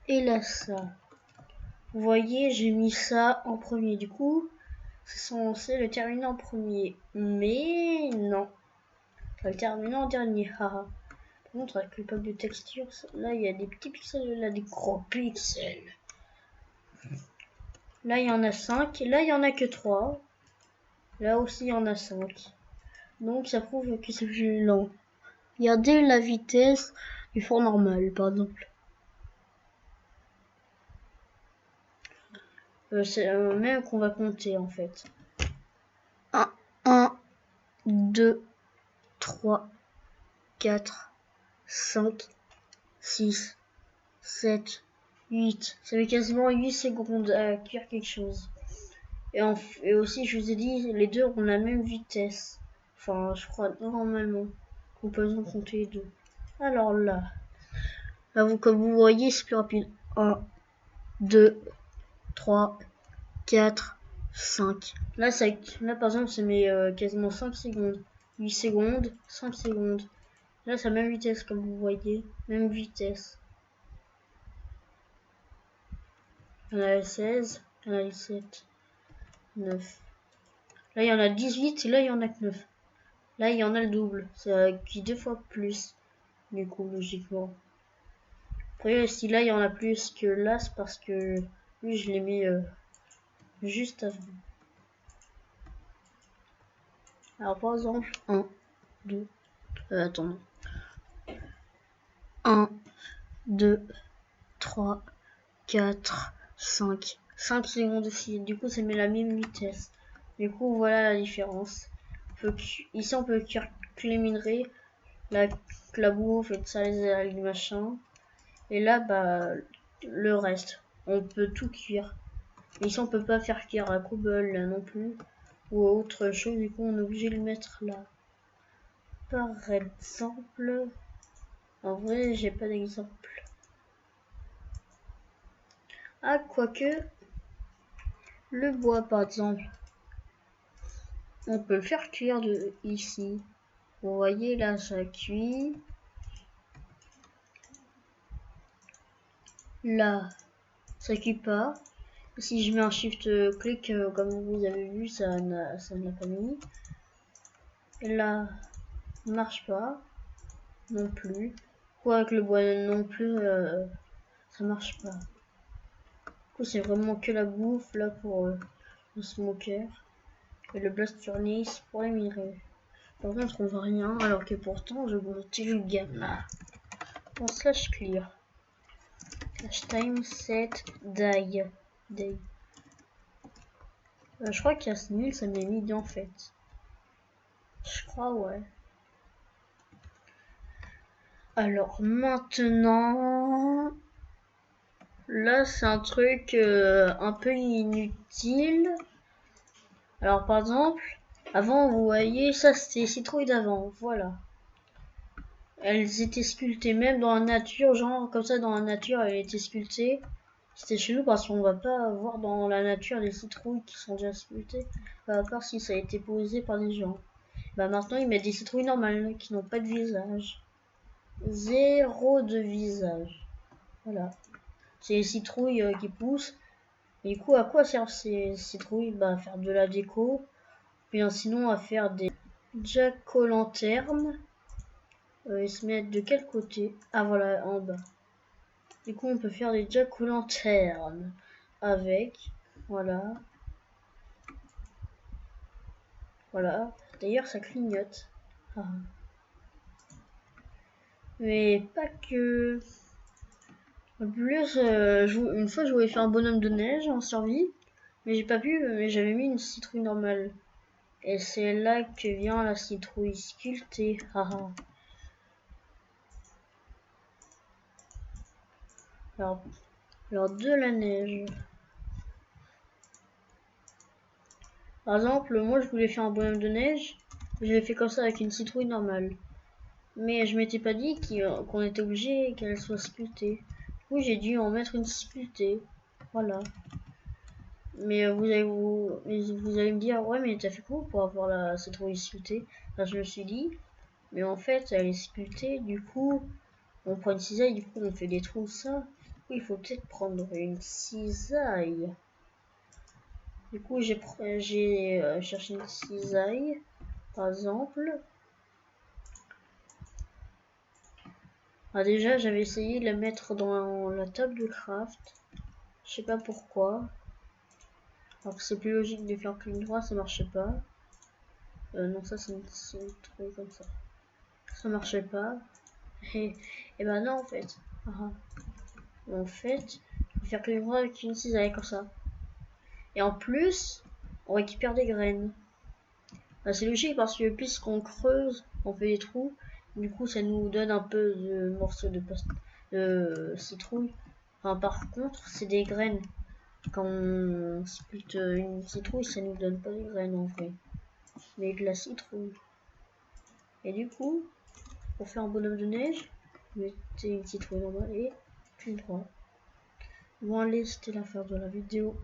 et là ça. Vous voyez, j'ai mis ça en premier. Du coup, c'est censé le terminer en premier. Mais non. Ça va le terminer en dernier. Haha. Par contre, avec le pack de texture, là il y a des petits pixels, là des gros pixels. Là il y en a 5. Là il y en a que 3. Là aussi il y en a 5. Donc ça prouve que c'est plus lent. Regardez la vitesse du four normal par exemple. C'est même qu'on va compter en fait. 1, 2, 3, 4, 5, 6, 7, 8. Ça fait quasiment 8 secondes à cuire quelque chose. Et aussi, je vous ai dit, les deux ont la même vitesse. Enfin, je crois normalement qu'on peut en compter les deux. Alors là, comme vous voyez, c'est plus rapide. 1, 2, 3, 4, 5. Là, par exemple, ça met quasiment 5 secondes. 8 secondes, 5 secondes. Là, c'est la même vitesse, comme vous voyez. Même vitesse. Il y en a 16, il y en a 17, 9. Là, il y en a 18 et là, il y en a que 9. Là, il y en a le double. Ça cuit 2 fois plus. Du coup, logiquement. Après, si là, il y en a plus que là, c'est parce que lui, je l'ai mis juste avant. Alors, par exemple, 1, 2, attends. 1, 2, 3, 4, 5. 5 secondes aussi. Du coup, ça met la même vitesse. Du coup, voilà la différence. Ici, on peut cuire que les minerais, la bouffe et tout ça, les algues, machin. Et là, bah, le reste. On peut tout cuire. Mais ici, on peut pas faire cuire la cobble là non plus. Ou autre chose, du coup, on est obligé de le mettre là. Par exemple, en vrai, j'ai pas d'exemple. Ah, quoique, le bois, par exemple. On peut le faire cuire de ici. Vous voyez, là, ça cuit. Là, ça cuit pas. Si je mets un shift clic, comme vous avez vu, ça ne l'a pas mis. Et là, marche pas. Non plus. Quoi, avec le bois non plus, ça marche pas. Du coup, c'est vraiment que la bouffe, là, pour le smoker. Et le blast furnace pour les minerais. Par contre, on voit rien, alors que pourtant, je monte le gamma. On slash clear. Slash time set die. Je crois qu'il y a 6000, ça m'est mis en fait. Je crois, ouais. Alors maintenant, là c'est un truc un peu inutile. Alors par exemple, avant vous voyez, ça c'était les citrouilles d'avant, voilà. Elles étaient sculptées même dans la nature, genre comme ça dans la nature elles étaient sculptées. C'était chez nous parce qu'on va pas voir dans la nature des citrouilles qui sont déjà sculptées, à part si ça a été posé par des gens. Bah maintenant ils mettent des citrouilles normales qui n'ont pas de visage. Zéro de visage. Voilà. C'est les citrouilles qui poussent. Et du coup, à quoi servent ces citrouilles? Bah, à faire de la déco. Bien sinon, à faire des jack-o'-lanternes. Ils se mettent de quel côté? Ah, voilà, en bas. Du coup, on peut faire des jack-o'-lanternes avec. Voilà. Voilà. D'ailleurs, ça clignote. Ah. Mais pas que. En plus, une fois, je voulais faire un bonhomme de neige en survie. Mais j'ai pas pu, mais j'avais mis une citrouille normale. Et c'est là que vient la citrouille sculptée. Haha. alors de la neige. Par exemple, moi je voulais faire un bonhomme de neige. Je l'ai fait comme ça avec une citrouille normale. Mais je m'étais pas dit qu'on était obligé qu'elle soit sculptée. Du coup, j'ai dû en mettre une sculptée. Voilà. Mais vous allez me dire, ouais, mais t'as fait quoi pour avoir la citrouille sculptée? Enfin, je me suis dit, mais en fait, elle est sculptée, du coup, on prend une cisaille, du coup, on fait des trous, ça. il faut peut-être prendre une cisaille. Du coup, j'ai cherché une cisaille, par exemple. Ah, déjà, j'avais essayé de la mettre dans la table de craft. Je sais pas pourquoi. Alors que c'est plus logique de faire clic droit, ça marchait pas. Non, ça c'est une truc comme ça. Ça marchait pas. Et ben non, en fait. En fait, faire clic droit avec une cisaille comme ça. Et en plus, on récupère des graines. Ben, c'est logique parce que puisqu'on creuse, on fait des trous. Du coup, ça nous donne un peu de morceaux de citrouille. Enfin, par contre, c'est des graines. Quand on split une citrouille, ça nous donne pas des graines en vrai, mais de la citrouille. Et du coup, pour faire un bonhomme de neige, mettez une citrouille normale et clic droit. Bon allez, c'était l'affaire de la vidéo.